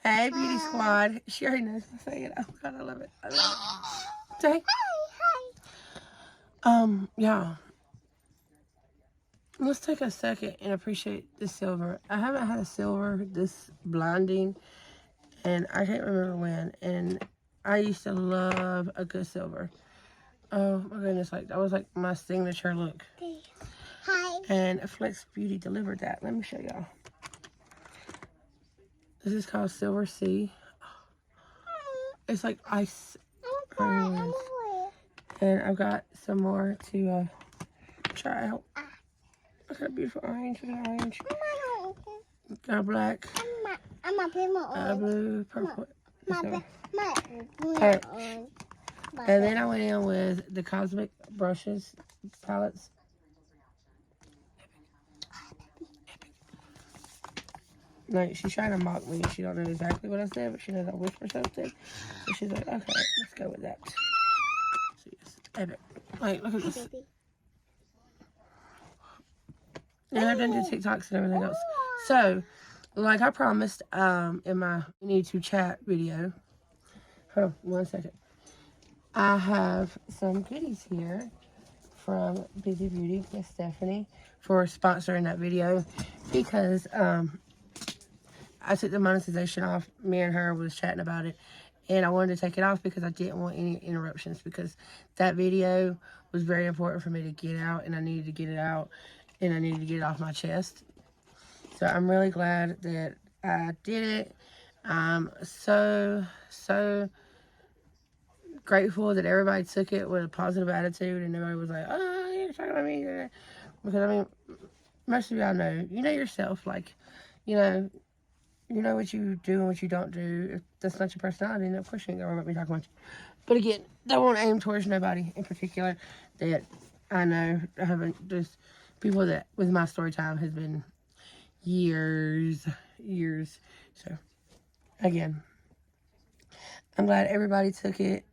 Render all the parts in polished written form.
Hey, Beauty Squad. She already knows I say it. Oh, God, I love it. I love it. Say. Yeah. Let's take a second and appreciate the silver. I haven't had a silver this blinding, and I can't remember when. And I used to love a good silver. Oh, my goodness. Like, that was, like, my signature look. Hi. And Flex Beauty delivered that. Let me show y'all. This is called Silver Sea. It's like ice. And I've got some more to try out. Look at that beautiful orange. Look at that orange. Got a black. I'm a Blue, purple. My Alright. And then I went in with the Cosmic Brushes palettes. Like, she's trying to mock me. She don't know exactly what I said, but she knows I whisper something. So she's like, okay, let's go with that. So yes, epic. Like, look at this. And I've done the TikToks and everything else. So, like I promised, in my We Need to Chat video. Hold on 1 second. I have some goodies here from Busy Beauty, Miss Stephanie, for sponsoring that video. Because, I took the monetization off. Me and her was chatting about it. And I wanted to take it off because I didn't want any interruptions. Because that video was very important for me to get out. And I needed to get it out. And I needed to get it off my chest. So I'm really glad that I did it. I'm so grateful that everybody took it with a positive attitude. And everybody was like, oh, you're talking about me. Because, I mean, most of y'all know. You know yourself. Like, you know what you do and what you don't do. If that's not your personality, then of course you ain't gonna let me talk about you. But again, that won't aim towards nobody in particular that I know. I haven't just people that with my story time has been years. So again, I'm glad everybody took it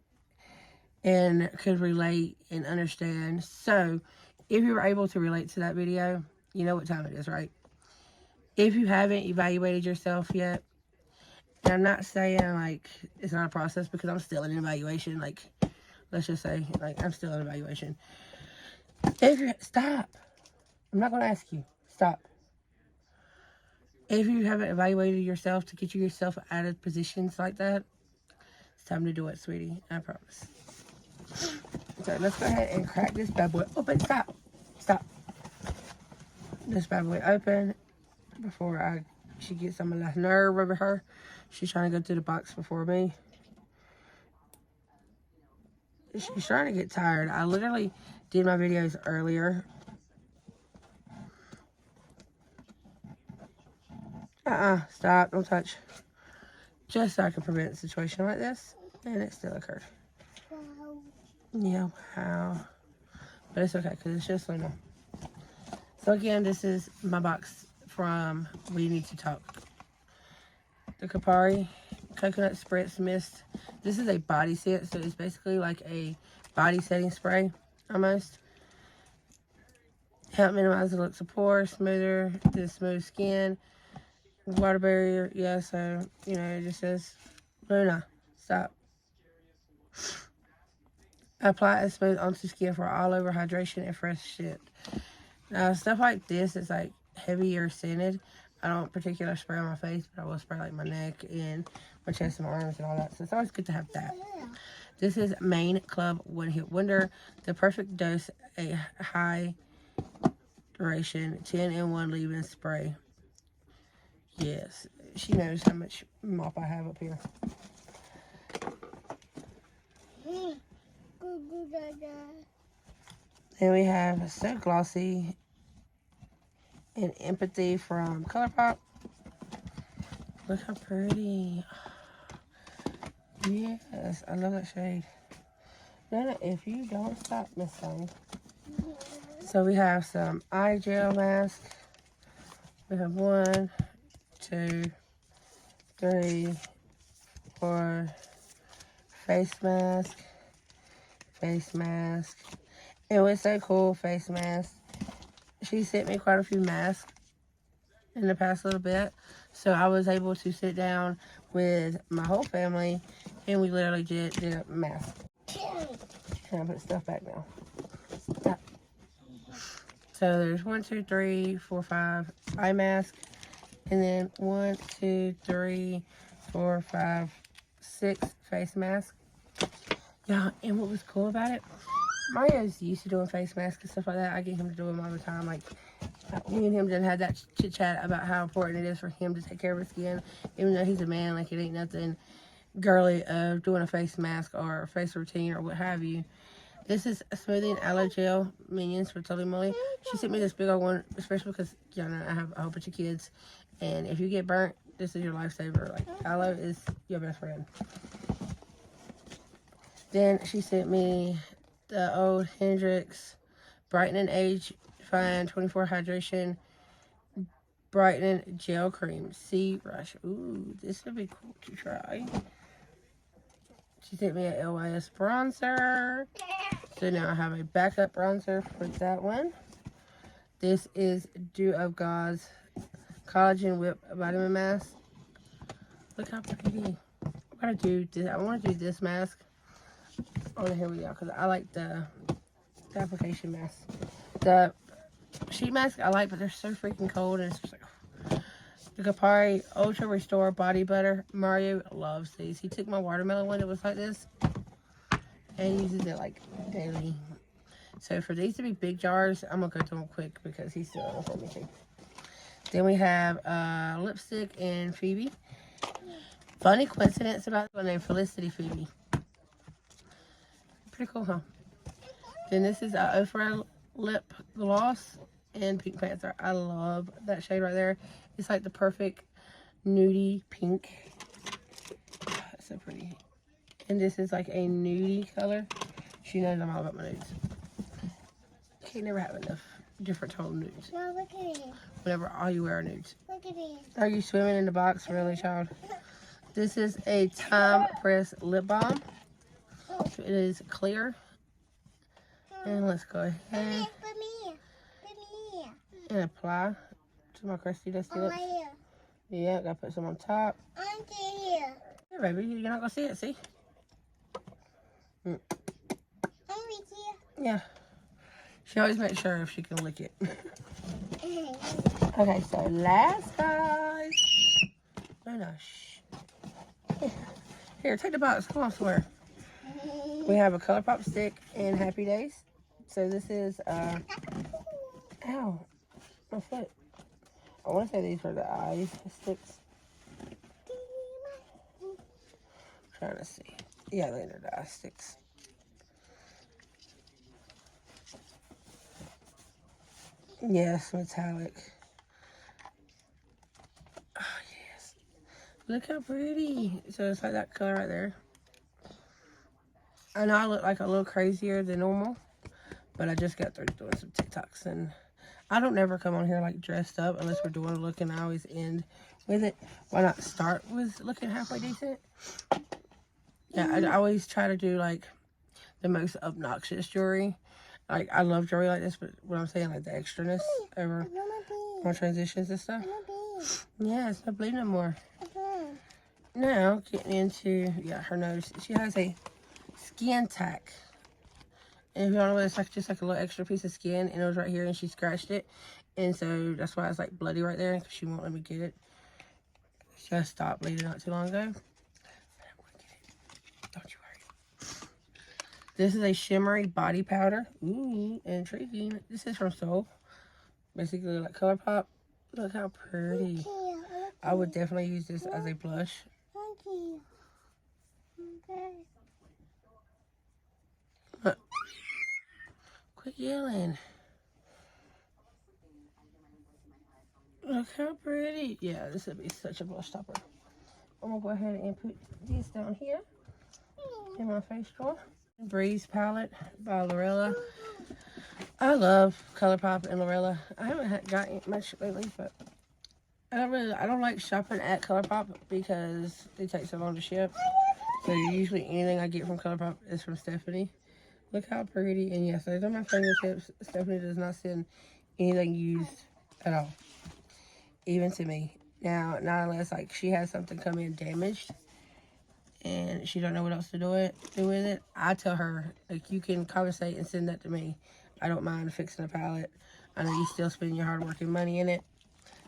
and could relate and understand. So if you were able to relate to that video, you know what time it is, right? If you haven't evaluated yourself yet, and I'm not saying, like, it's not a process because I'm still in evaluation. Like, let's just say, like, I'm still in evaluation. Stop. I'm not going to ask you. Stop. If you haven't evaluated yourself to get yourself out of positions like that, it's time to do it, sweetie. I promise. So, let's go ahead and crack this bad boy open. Stop. This bad boy open before she gets some of that nerve over her. She's trying to go through the box before me. She's trying to get tired. I literally did my videos earlier. Stop. Don't touch. Just so I can prevent a situation like this. And it still occurred. Wow. Yeah, wow. But it's okay, because it's just Luna. So again, this is my box from We Need to Talk. The Kapari Coconut Spritz Mist. This is a body set, so it's basically like a body setting spray, almost. Help minimize the looks of pores, smoother the smooth skin. Water barrier, yeah, so, you know, it just says, Luna, stop. Apply it smooth onto skin for all over hydration and fresh shit. Now, stuff like this is like heavier scented. I don't particularly spray on my face, but I will spray like my neck and my chest and my arms and all that. So it's always good to have that. This is Main Club One Hit Wonder. The perfect dose, a high duration 10-in-1 leave-in spray. Yes, she knows how much mop I have up here. Then we have So Glossy and Empathy from ColourPop. Look how pretty. Yes, I love that shade. Nana, if you don't stop, Miss Thing. So we have some eye gel mask. We have 1, 2, 3, 4. Face mask. It was so cool, face mask. She sent me quite a few masks. in the past little bit. So I was able to sit down with my whole family and we literally did a mask. And I put stuff back now. Stop. So there's 1, 2, 3, 4, 5 eye masks. And then 1, 2, 3, 4, 5, 6 face masks. Yeah, and what was cool about it, Mario's used to doing face masks and stuff like that. I get him to do them all the time. Like, me and him done had that chit chat about how important it is for him to take care of his skin. Even though he's a man, like, it ain't nothing girly of doing a face mask or a face routine or what have you. This is a smoothie and aloe gel minions for Totally Molly. She sent me this big old one, especially because, y'all know, I have a whole bunch of kids. And if you get burnt, this is your lifesaver. Like, aloe is your best friend. Then she sent me the old Hendrix Brightening Age Fine 24 Hydration Brightening Gel Cream. Sea Rush. Ooh, this would be cool to try. She sent me a LYS bronzer. So now I have a backup bronzer for that one. This is Dew of God's Collagen Whip Vitamin Mask. Look how pretty. I want to do this mask. Oh, here we go. Because I like the application mask. The sheet mask I like, but they're so freaking cold. And it's just like... The Kapari Ultra Restore Body Butter. Mario loves these. He took my watermelon one that was like this and uses it like daily. So for these to be big jars, I'm going to go through them quick because he's still on for me too. Then we have lipstick and Phoebe. Funny coincidence about the name Felicity Phoebe. Pretty cool, huh? Then this is Ofra Lip Gloss in Pink Panther. I love that shade right there. It's like the perfect nudie pink. It's so pretty. And this is like a nudie color. She knows I'm all about my nudes. Can't never have enough different tone nudes. Mom, look at it. Whenever all you wear are nudes. Look at it. Are you swimming in the box, really, child? This is a Time Press Lip Balm. It is clear. And let's go ahead and apply to my crusty dusty lips. Yeah, gotta put some on top. Here, baby, you're not gonna see it, see? Yeah. She always makes sure if she can lick it. Okay, so last, guys. No, no, shh. Here, take the box. Come on, somewhere. We have a ColourPop stick and Happy Days. So this is, ow, my foot. I want to say these are the eye sticks. Trying to see. Yeah, they're the eye sticks. Yes, metallic. Oh, yes. Look how pretty. So it's like that color right there. I know I look like a little crazier than normal, but I just got through doing some TikToks, and I don't never come on here like dressed up unless we're doing a look, and I always end with it. Why not start with looking halfway decent? Yeah, I always try to do like the most obnoxious jewelry. Like, I love jewelry like this, but what I'm saying, like the extraness over my transitions and stuff. Yeah, it's not bleeding no more. Now, getting into, yeah, her nose. She has a skin tack. And if you don't know what it's like, just like a little extra piece of skin, and it was right here, and she scratched it. And so that's why it's like bloody right there, because she won't let me get it. She just stopped bleeding not too long ago. But I'm gonna get it. Don't you worry. This is a shimmery body powder. Ooh, intriguing. This is from Soul. Basically like ColourPop. Look how pretty. I would definitely use this as a blush. Look. Quit yelling. Look how pretty. Yeah, this would be such a blush topper. I'm going to go ahead and put these down here in my face drawer. Breeze palette by Lorella. I love ColourPop and Lorella. I haven't gotten much lately, but I don't like shopping at ColourPop because they take so long to ship. So usually anything I get from ColourPop is from Stephanie. Look how pretty. And yes, those are my fingertips. Stephanie does not send anything used at all. even to me. Now, not unless like she has something come in damaged and she don't know what else to do with it. I tell her, like, you can conversate and send that to me. I don't mind fixing a palette. I know you still spend your hard working money in it,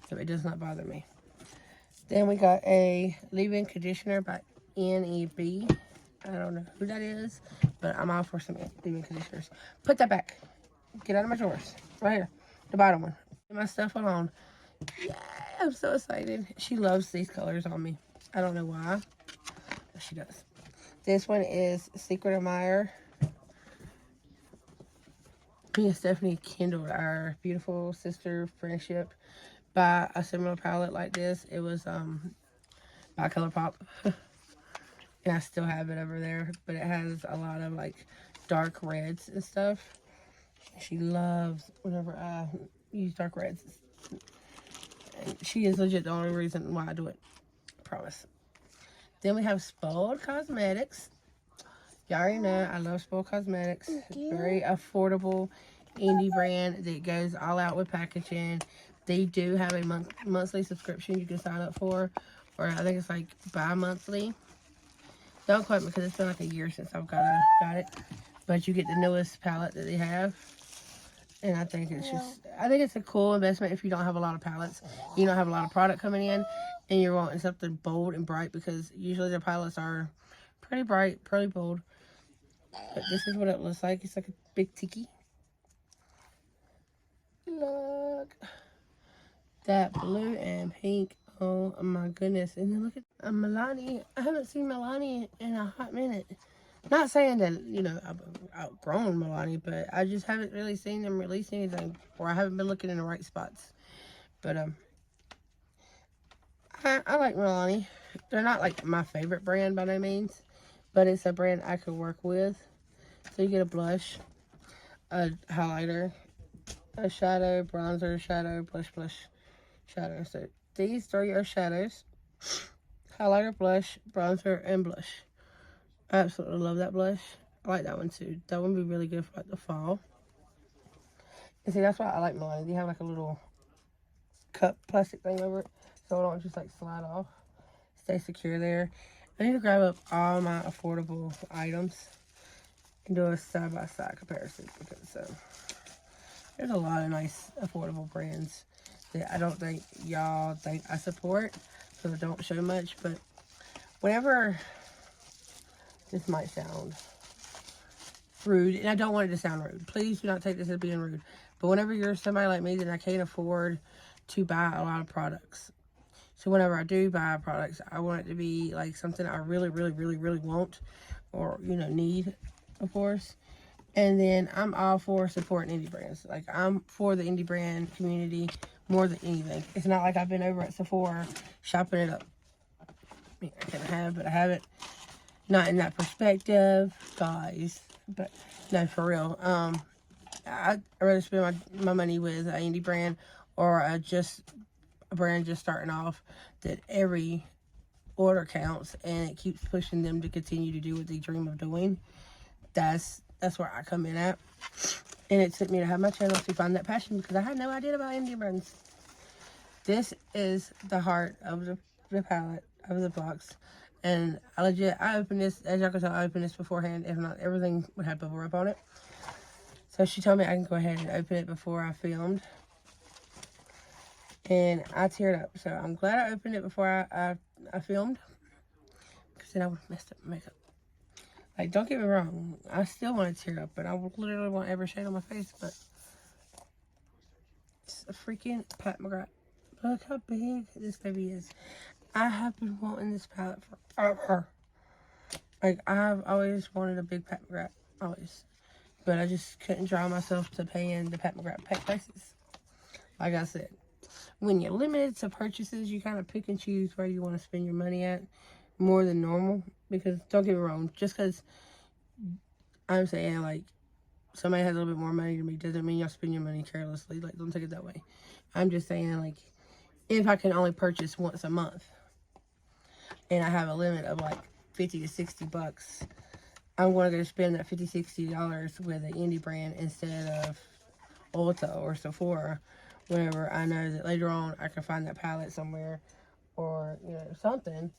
so it does not bother me. Then we got a leave-in conditioner by NEB. I don't know who that is, but I'm all for some leave-in conditioners. Put that back. Get out of my drawers. Right here. The bottom one. Get my stuff alone. Yay! I'm so excited. She loves these colors on me. I don't know why, but she does. This one is Secret Admirer. Me and Stephanie kindled our beautiful sister friendship by a similar palette like this. It was by ColourPop. And I still have it over there, but it has a lot of like dark reds and stuff. She loves whenever I use dark reds. And she is legit the only reason why I do it. I promise. Then we have Spoiled Cosmetics. Y'all already know I love Spoiled Cosmetics. Very affordable indie brand that goes all out with packaging. They do have a monthly subscription you can sign up for, or I think it's like bi-monthly. Don't quote me because it's been like a year since I've got it. But you get the newest palette that they have. And I think it's a cool investment if you don't have a lot of palettes. You don't have a lot of product coming in and you're wanting something bold and bright, because usually their palettes are pretty bright, pretty bold. But this is what it looks like. It's like a big tiki. Look. That blue and pink. Oh my goodness. And then look at Milani. I haven't seen Milani in a hot minute. Not saying that, you know, I've outgrown Milani, but I just haven't really seen them release anything, or I haven't been looking in the right spots. But I like Milani. They're not like my favorite brand by no means, but it's a brand I could work with. So you get a blush, a highlighter, a shadow, bronzer, shadow, blush, shadow. So these three are shadows: highlighter, blush, bronzer, and blush. I absolutely love that blush. I like that one too. That one would be really good for like the fall. And see, that's why I like Milani. They have like a little cup plastic thing over it, so it don't just like slide off. Stay secure there. I need to grab up all my affordable items and do a side-by-side comparison, because there's a lot of nice affordable brands that I don't think y'all think I support, so I don't show much. But whenever, this might sound rude, and I don't want it to sound rude. Please do not take this as being rude. But whenever you're somebody like me, then I can't afford to buy a lot of products. So whenever I do buy products, I want it to be like something I really, really, really, really want, or, you know, need, of course. And then I'm all for supporting indie brands. Like, I'm for the indie brand community more than anything. It's not like I've been over at Sephora shopping it up. I mean, I kind of have, but I haven't. Not in that perspective, guys. But no, for real. I'd rather spend my money with an indie brand, or a brand just starting off, that every order counts and it keeps pushing them to continue to do what they dream of doing. That's where I come in at. And it took me to have my channel to find that passion, because I had no idea about indie brands. This is the heart of the palette, of the box. And I opened this, as y'all can tell, I opened this beforehand. If not, everything would have bubble wrap on it. So she told me I can go ahead and open it before I filmed. And I teared up. So I'm glad I opened it before I filmed, because then I would have messed up my makeup. Like, don't get me wrong, I still want to tear up, but I would literally want every shade on my face. But it's a freaking Pat McGrath. Look how big this baby is. I have been wanting this palette forever. Like, I've always wanted a big Pat McGrath. Always. But I just couldn't draw myself to paying the Pat McGrath prices. Like I said, when you're limited to purchases, you kind of pick and choose where you want to spend your money at more than normal. Because, don't get me wrong, just because I'm saying, like, somebody has a little bit more money than me doesn't mean y'all spend your money carelessly. Like, don't take it that way. I'm just saying, like, if I can only purchase once a month, and I have a limit of like 50 to 60 bucks, I'm going to go spend that $50, $60 with an indie brand instead of Ulta or Sephora, whenever I know that later on I can find that palette somewhere or, you know, something.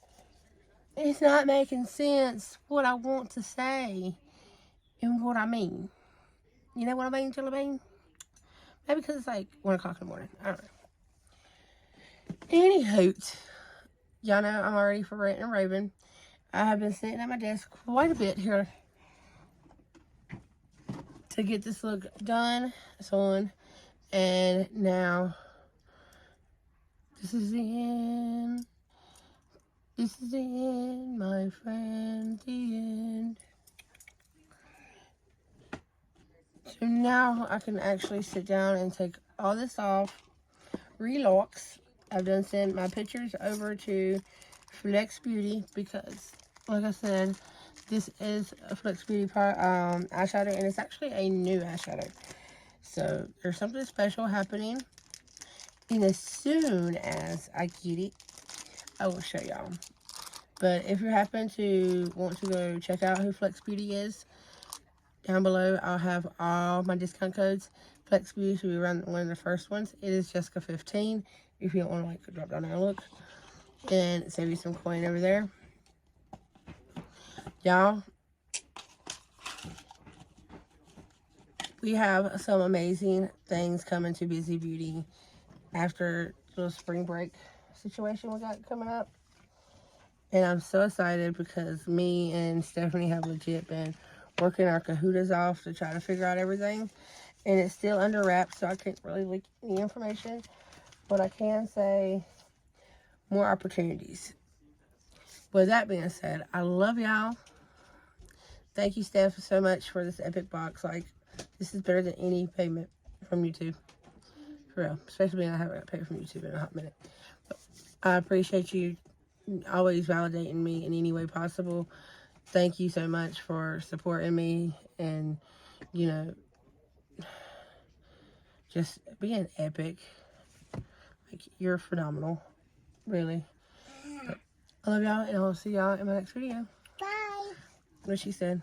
It's not making sense what I want to say and what I mean. You know what I mean, Jelly Bean? Maybe because it's like 1 o'clock in the morning. I don't know. Any hoot. Y'all know I'm already for ranting and raving. I have been sitting at my desk quite a bit here to get this look done. It's on. And now, this is the end. This is the end, my friend. The end. So now I can actually sit down and take all this off. Relax. I've done sent my pictures over to Flex Beauty because, like I said, this is a Flex Beauty eyeshadow, and it's actually a new eyeshadow. So there's something special happening, and as soon as I get it, I will show y'all. But if you happen to want to go check out who Flex Beauty is, down below I'll have all my discount codes. Flex Beauty should be around one of the first ones. It is Jessica15 if you don't want to like drop down there and look and save you some coin over there. Y'all, we have some amazing things coming to Busy Beauty after the little spring break situation we got coming up. And I'm so excited because me and Stephanie have legit been working our kahootas off to try to figure out everything. And it's still under wraps, so I can't really leak any information. But I can say more opportunities. With that being said, I love y'all. Thank you, Steph, so much for this epic box. Like, this is better than any payment from YouTube. For real. Especially when I haven't paid from YouTube in a hot minute. But I appreciate you always validating me in any way possible. Thank you so much for supporting me and, you know, just being epic. Like, you're phenomenal. Really. But I love y'all, and I'll see y'all in my next video. Bye. What she said.